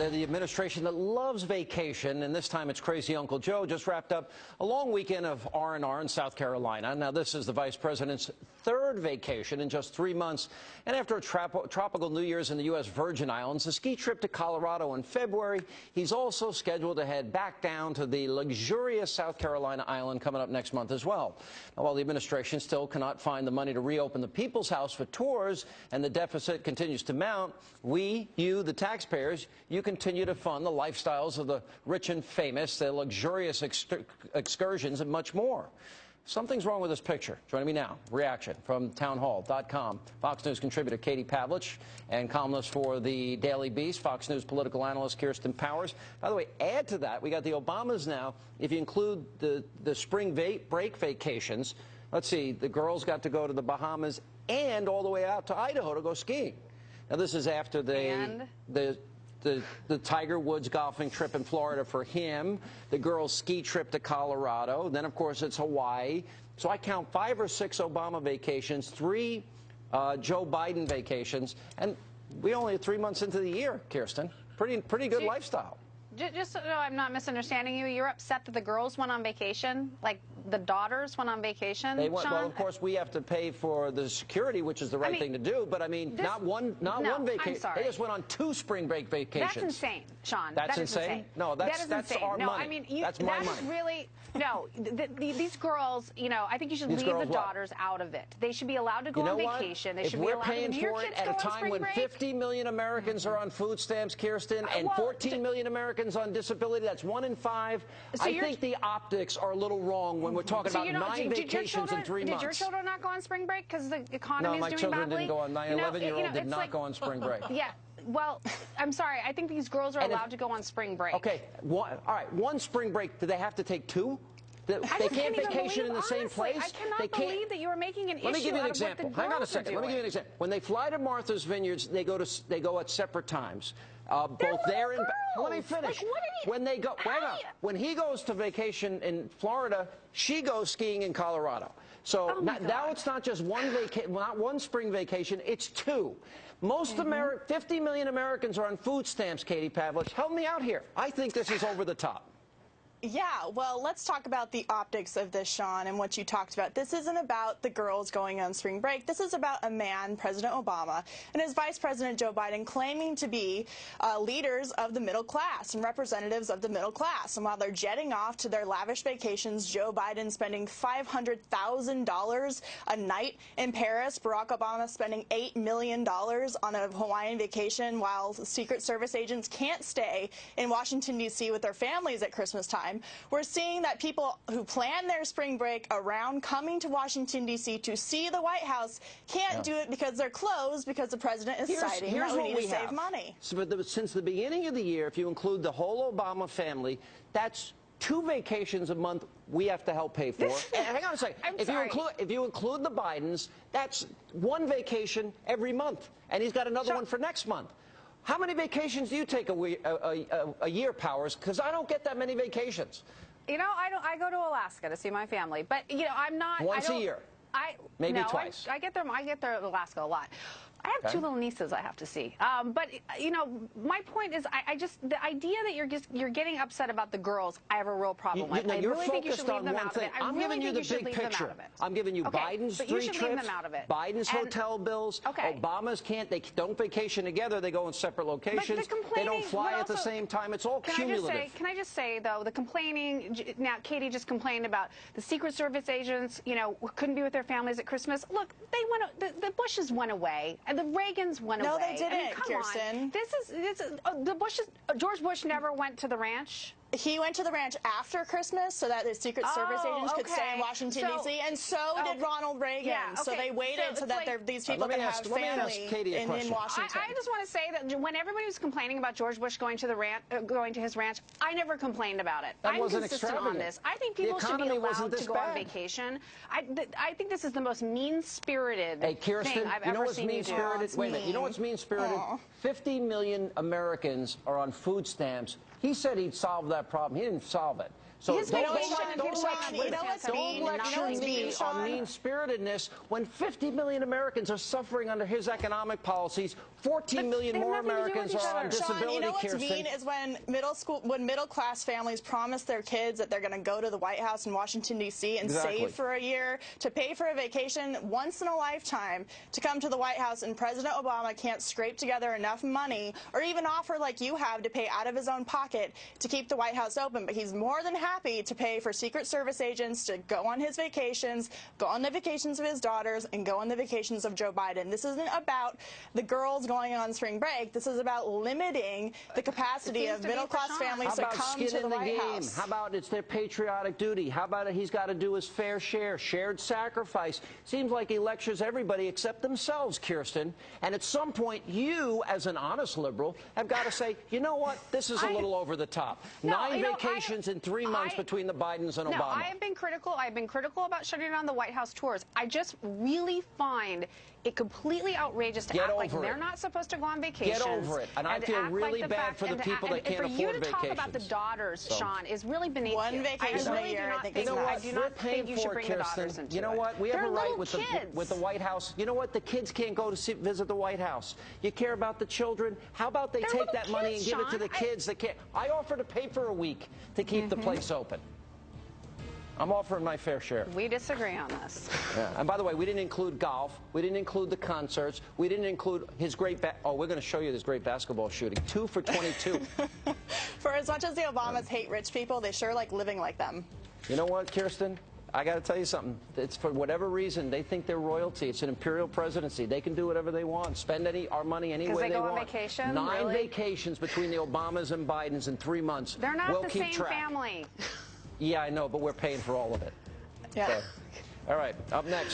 they're the administration that loves vacation, and this time it's Crazy Uncle Joe just wrapped up a long weekend of R&R in South Carolina. Now, this is the vice president's third vacation in just 3 months. And after a tropical New Year's in the U.S. Virgin Islands, a ski trip to Colorado in February, he's also scheduled to head back down to the luxurious South Carolina island coming up next month as well. Now, while the administration still cannot find the money to reopen the People's House for tours and the deficit continues to mount, you, the taxpayers, you continue to fund the lifestyles of the rich and famous, their luxurious excursions, and much more. Something's wrong with this picture. Joining me now, reaction from townhall.com. Fox News contributor Katie Pavlich and columnist for the Daily Beast, Fox News political analyst Kirsten Powers. By the way, add to that, we got the Obamas now. If you include the spring break vacations, let's see, the girls got to go to the Bahamas and all the way out to Idaho to go skiing. Now, this is after the Tiger Woods golfing trip in Florida for him, the girls' ski trip to Colorado, then, of course, it's Hawaii. So I count 5 or 6 Obama vacations, 3 Joe Biden vacations, and we only 3 months into the year, Kirsten. Pretty good lifestyle. Just so I'm not misunderstanding you, you're upset that the girls went on vacation? Like the daughters went on vacation, They went, Sean? well, of course, we have to pay for the security, which is the right thing to do. But, I mean, not one vacation. They just went on 2 spring break vacations. That's insane, Sean. That's insane? No, that's our money. I mean, that's my money. Is really, no, these girls, you know, I think you should leave the daughters out of it. They should be allowed to go on vacation. They should be allowed to. If we're paying for it at a time when 50 million Americans are on food stamps, Kirsten, and 14 million Americans on disability, that's 1 in 5. So I think the optics are a little wrong when we're talking about 9 vacations in 3 months. Did your children not go on spring break because the economy is doing badly? No, my children didn't go on. My 11-year-old did not go on spring break. Yeah. Well, I'm sorry. I think these girls are allowed to go on spring break. Okay. All right. 1 spring break. Do they have to take 2? They can't vacation in the same place. I cannot believe that you are making an issue. Let me give you an example. Hang on a second. Let me give you an example. When they fly to Martha's Vineyards, they go at separate times. Both there and let me finish. When they go, when he goes to vacation in Florida, she goes skiing in Colorado. So now it's not just not one spring vacation, it's 2. Most 50 million Americans are on food stamps, Katie Pavlich. Help me out here. I think this is over the top. Yeah, well, let's talk about the optics of this, Sean, and what you talked about. This isn't about the girls going on spring break. This is about a man, President Obama, and his Vice President Joe Biden claiming to be leaders of the middle class and representatives of the middle class. And while they're jetting off to their lavish vacations, Joe Biden spending $500,000 a night in Paris, Barack Obama spending $8 million on a Hawaiian vacation, while Secret Service agents can't stay in Washington, D.C. with their families at Christmas time. We're seeing that people who plan their spring break around coming to Washington, D.C. to see the White House can't do it because they're closed because the president is citing that we need to save money. So since the beginning of the year, if you include the whole Obama family, that's 2 vacations a month we have to help pay for. Hang on a second. If you include the Bidens, that's 1 vacation every month, and he's got another one for next month. How many vacations do you take a year, Powers? Because I don't get that many vacations. You know, I go to Alaska to see my family, but you know, I'm not. Once a year. Maybe twice. I get there to Alaska a lot. I have 2 little nieces I have to see. But, you know, my point is, the idea that you're getting upset about the girls, I have a real problem with. I really think you should leave them out of it. I'm giving you the big picture. I'm giving you Biden's 3 trips, Biden's hotel bills. Obama's they don't vacation together. They go in separate locations. They don't fly at the same time. It's all cumulative. Can I just say, though, the complaining, now Katie just complained about the Secret Service agents, you know, couldn't be with their families at Christmas. Look, the Bushes went away. And the Reagans went away. No, they didn't, I mean, Kirsten. George Bush never went to the ranch. He went to the ranch after Christmas so that the Secret Service agents could stay in Washington, D.C., and so did Ronald Reagan. Yeah, so they waited so that these people could have family in Washington. I just want to say that when everybody was complaining about George Bush going to his ranch, I never complained about it. I'm consistent on this. I think people should be allowed to go on vacation. I think this is the most mean-spirited thing I've ever seen you do. Wait a minute. You know what's mean-spirited? 50 million Americans are on food stamps. He said he'd solve that problem. He didn't solve it. So His don't lecture me on mean-spiritedness when 50 million Americans are suffering under his economic policies. 14 million more Americans are on disability. Sean, you know what's mean is when middle-class families promise their kids that they're going to go to the White House in Washington, D.C. and save for a year to pay for a vacation once in a lifetime to come to the White House, and President Obama can't scrape together enough money or even offer like you have to pay out of his own pocket to keep the White House open. But he's more than happy to pay for Secret Service agents to go on his vacations, go on the vacations of his daughters, and go on the vacations of Joe Biden. This isn't about the girls going on spring break. This is about limiting the capacity of middle-class families to come to the White House. How about it's their patriotic duty? How about he's got to do his fair share, shared sacrifice? Seems like he lectures everybody except themselves, Kirsten. And at some point, you, as an honest liberal, have got to say, you know what, this is a little over the top. 9 vacations in 3 months between the Bidens and Obama. No, I have been critical. I've been critical about shutting down the White House tours. I just really find it completely outrageous to act like they're not supposed to go on vacations. Get over it. And I feel really bad for the people that can't afford vacations. For you to talk about the daughters, Sean, is really beneath you. One vacation a year, I think. You know what? I do not think you should bring the daughters into it. You know what? We have a right with the White House. You know what? The kids can't go to visit the White House. You care about the children. How about they take that money and give it to the kids that can't? I offer to pay for a week to keep the place open. I'm offering my fair share. We disagree on this. Yeah. And by the way, we didn't include golf. We didn't include the concerts. We didn't include his great we're going to show you this great basketball shooting. 2 for 22. For as much as the Obamas hate rich people, they sure like living like them. You know what, Kirsten? I got to tell you something. It's for whatever reason, they think they're royalty. It's an imperial presidency. They can do whatever they want. Spend our money any way they want. Because they go on vacation? 9 vacations between the Obamas and Bidens in 3 months. They're not the same family. Yeah, I know, but we're paying for all of it. Yeah. So, all right, up next.